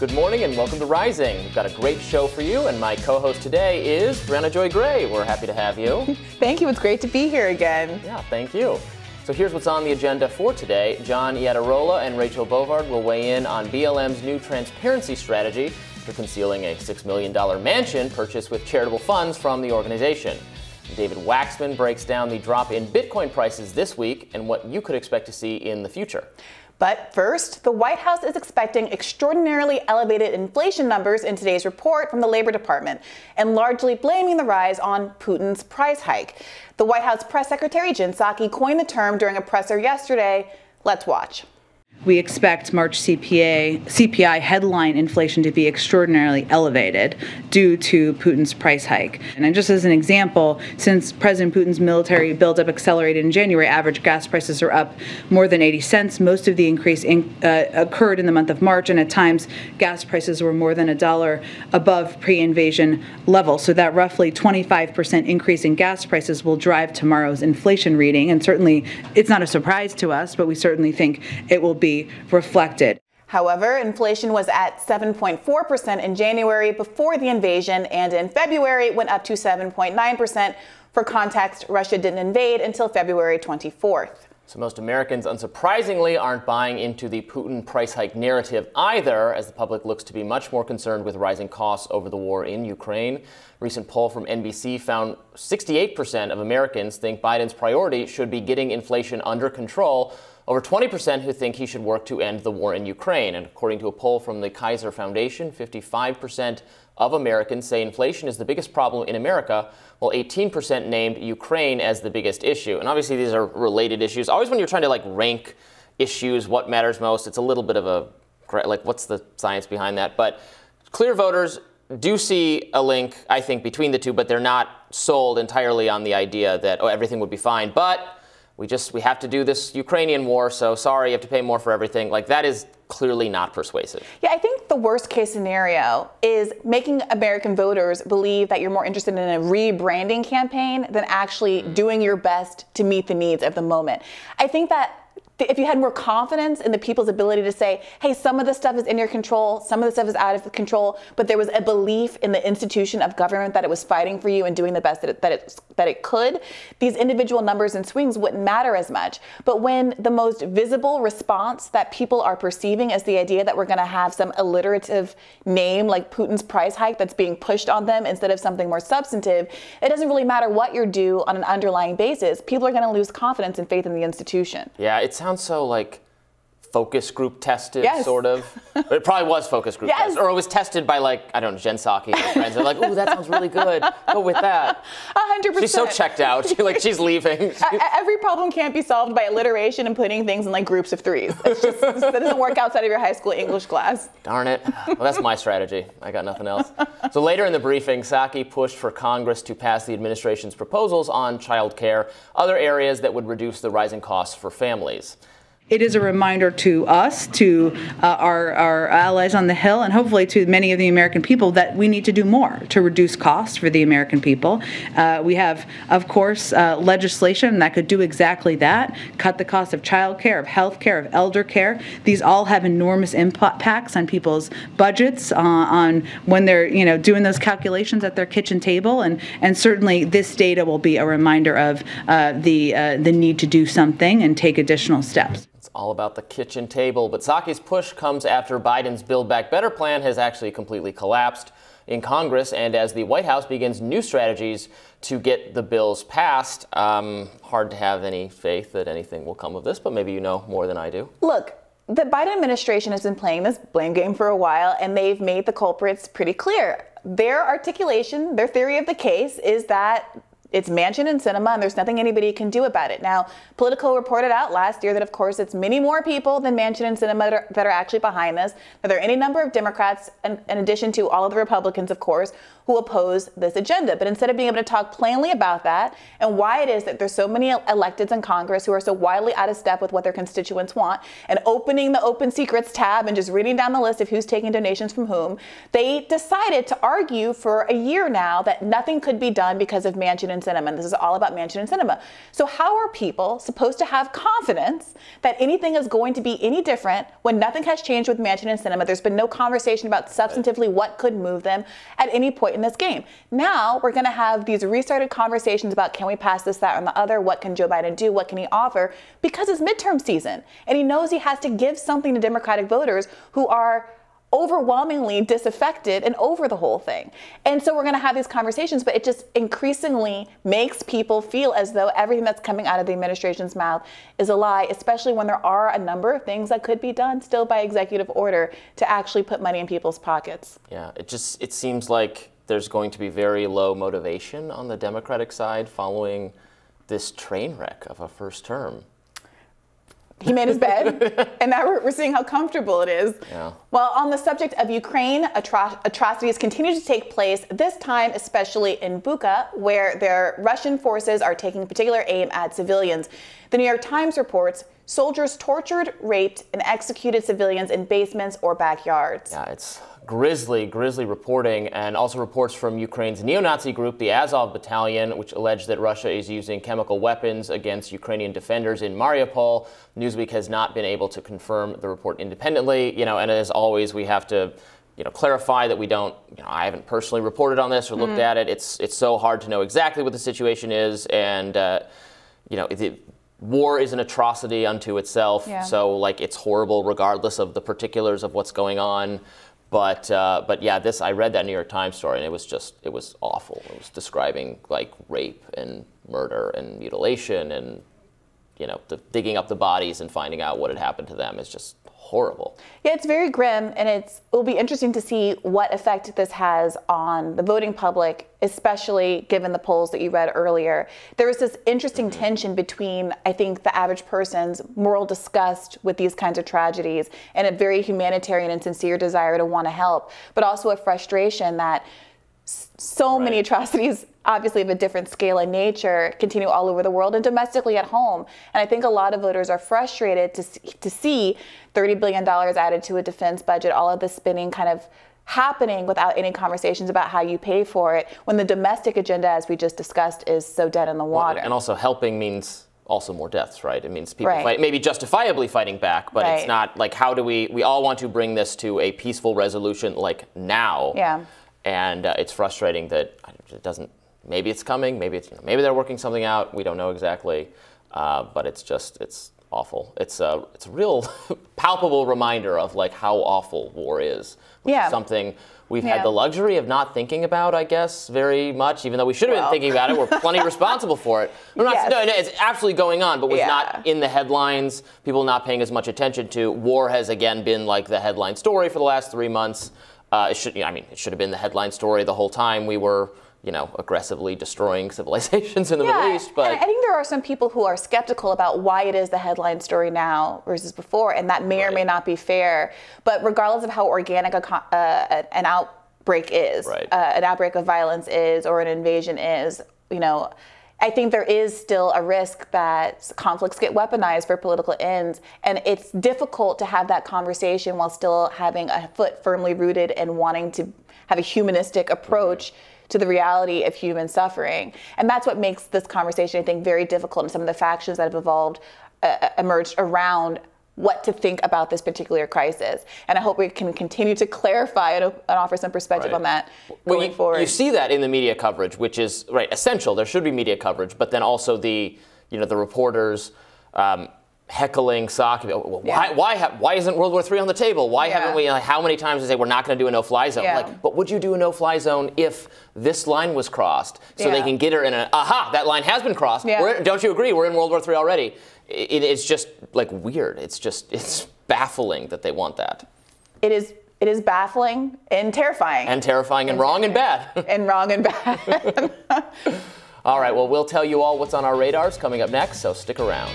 Good morning and welcome to Rising. We've got a great show for you, and my co-host today is Briahna Joy Gray. We're happy to have you. Thank you. It's great to be here again. Yeah, thank you. So here's what's on the agenda for today. John Iadarola and Rachel Bovard will weigh in on BLM's new transparency strategy for concealing a $6 million mansion purchased with charitable funds from the organization. David Waxman breaks down the drop in Bitcoin prices this week and what you could expect to see in the future. But first, the White House is expecting extraordinarily elevated inflation numbers in today's report from the Labor Department, and largely blaming the rise on Putin's price hike. The White House press secretary Jen Psaki coined the term during a presser yesterday. Let's watch. We expect March CPI headline inflation to be extraordinarily elevated due to Putin's price hike. And just as an example, since President Putin's military buildup accelerated in January, average gas prices are up more than 80 cents. Most of the increase occurred in the month of March, and at times gas prices were more than $1 above pre-invasion levels. So that roughly 25% increase in gas prices will drive tomorrow's inflation reading. And certainly it's not a surprise to us, but we certainly think it will be reflected. However, inflation was at 7.4% in January before the invasion, and in February it went up to 7.9%. For context, Russia didn't invade until February 24th. So most Americans, unsurprisingly, aren't buying into the Putin price hike narrative either, as the public looks to be much more concerned with rising costs over the war in Ukraine. A recent poll from NBC found 68% of Americans think Biden's priority should be getting inflation under control, over 20% who think he should work to end the war in Ukraine. And according to a poll from the Kaiser Foundation, 55% of Americans say inflation is the biggest problem in America, while 18% named Ukraine as the biggest issue. And obviously these are related issues. Always when you're trying to rank issues, what matters most, it's a little bit of a, what's the science behind that? But clear voters do see a link, I think, between the two, but they're not sold entirely on the idea that, everything would be fine. But we have to do this Ukrainian war, so sorry, you have to pay more for everything. That is clearly not persuasive. Yeah, I think the worst case scenario is making American voters believe that you're more interested in a rebranding campaign than actually doing your best to meet the needs of the moment. I think that if you had more confidence in the people's ability to say, hey, some of this stuff is in your control, some of the stuff is out of control, but there was a belief in the institution of government that it was fighting for you and doing the best that it could, these individual numbers and swings wouldn't matter as much. But when the most visible response that people are perceiving is the idea that we're going to have some alliterative name like Putin's price hike that's being pushed on them instead of something more substantive, it doesn't really matter what you're due on an underlying basis. People are going to lose confidence and faith in the institution. Yeah, it sounds so focus group tested, yes. Sort of. It probably was focus group yes. tested. Or it was tested by I don't know, Jen Psaki and friends. They're like, ooh, that sounds really good. Go with that. 100%. She's so checked out. She's leaving. Every problem can't be solved by alliteration and putting things in groups of threes. That doesn't work outside of your high school English class. Darn it. Well, that's my strategy. I got nothing else. So later in the briefing, Psaki pushed for Congress to pass the administration's proposals on child care, other areas that would reduce the rising costs for families. It is a reminder to us, to our allies on the Hill, and hopefully to many of the American people that we need to do more to reduce costs for the American people. We have, of course, legislation that could do exactly that, cut the cost of child care, of health care, of elder care. These all have enormous impacts on people's budgets, on when they're doing those calculations at their kitchen table, and certainly this data will be a reminder of the need to do something and take additional steps. It's all about the kitchen table, but Psaki's push comes after Biden's Build Back Better plan has actually completely collapsed in Congress, and as the White House begins new strategies to get the bills passed. Hard to have any faith that anything will come of this, but maybe you know more than I do. Look, the Biden administration has been playing this blame game for a while, and they've made the culprits pretty clear. Their articulation, their theory of the case is that it's mansion and cinema, and there's nothing anybody can do about it. Now, Politico reported out last year that, of course, it's many more people than mansion and cinema that are actually behind this. That there are any number of Democrats, in addition to all of the Republicans, of course, who who oppose this agenda. But instead of being able to talk plainly about that and why it is that there's so many electeds in Congress who are so wildly out of step with what their constituents want, and opening the Open Secrets tab and just reading down the list of who's taking donations from whom, they decided to argue for a year now that nothing could be done because of Manchin and Sinema. And this is all about Manchin and Sinema. So how are people supposed to have confidence that anything is going to be any different when nothing has changed with Manchin and Sinema? There's been no conversation about substantively what could move them at any point in this game. Now we're going to have these restarted conversations about, can we pass this, that, and the other? What can Joe Biden do? What can he offer? Because it's midterm season, and he knows he has to give something to Democratic voters who are overwhelmingly disaffected and over the whole thing. And so we're going to have these conversations, but it just increasingly makes people feel as though everything that's coming out of the administration's mouth is a lie, especially when there are a number of things that could be done still by executive order to actually put money in people's pockets. Yeah, it seems like there's going to be very low motivation on the Democratic side following this train wreck of a first term. He made his bed, and now we're seeing how comfortable it is. Yeah. Well, on the subject of Ukraine, atrocities continue to take place, this time especially in Bucha, where their Russian forces are taking particular aim at civilians. The New York Times reports soldiers tortured, raped, and executed civilians in basements or backyards. Yeah, it's grisly reporting, and also reports from Ukraine's neo-Nazi group, the Azov Battalion, which allege that Russia is using chemical weapons against Ukrainian defenders in Mariupol. Newsweek has not been able to confirm the report independently, and as always, we have to clarify that we don't, I haven't personally reported on this or looked at it. It's so hard to know exactly what the situation is, and, war is an atrocity unto itself, so it's horrible regardless of the particulars of what's going on. But yeah, I read that New York Times story, and it was awful. It was describing rape and murder and mutilation, and digging up the bodies and finding out what had happened to them is just horrible. Yeah, it's very grim, and it will be interesting to see what effect this has on the voting public, especially given the polls that you read earlier. There is this interesting tension between, I think, the average person's moral disgust with these kinds of tragedies and a very humanitarian and sincere desire to want to help, but also a frustration that so many atrocities, obviously of a different scale and nature, continue all over the world and domestically at home. And I think a lot of voters are frustrated to see $30 billion added to a defense budget, all of this spending kind of happening without any conversations about how you pay for it, when the domestic agenda, as we just discussed, is so dead in the water. Well, and also helping means also more deaths, right? It means people maybe justifiably fighting back, but it's not how do we all want to bring this to a peaceful resolution now. Yeah. And it's frustrating that it doesn't. Maybe it's coming. Maybe they're working something out. We don't know exactly. But it's awful. It's a real palpable reminder of how awful war is. Which is something we've had the luxury of not thinking about, I guess, very much. Even though we should have been thinking about it, we're plenty responsible for it. No, it's absolutely going on, but was not in the headlines. People not paying as much attention to. War has again been the headline story for the last 3 months. It should have been the headline story the whole time we were, aggressively destroying civilizations in the Middle East. But and I think there are some people who are skeptical about why it is the headline story now versus before, and that may or may not be fair. But regardless of how organic an outbreak is, an outbreak of violence is, or an invasion is, I think there is still a risk that conflicts get weaponized for political ends, and it's difficult to have that conversation while still having a foot firmly rooted and wanting to have a humanistic approach to the reality of human suffering. And that's what makes this conversation, I think, very difficult, and some of the factions that have emerged around what to think about this particular crisis. And I hope we can continue to clarify and offer some perspective on that going forward. You see that in the media coverage, which is essential. There should be media coverage, but then also the reporters heckling Soave. Why isn't World War III on the table? Why haven't we? How many times do they say we're not going to do a no-fly zone? But would you do a no-fly zone if this line was crossed, so they can get her in that line has been crossed. Don't you agree? We're in World War III already. It's just weird. It's baffling that they want that. It is baffling and terrifying. And terrifying and wrong and bad. And wrong and bad. All right, well, we'll tell you all what's on our radars coming up next, so stick around.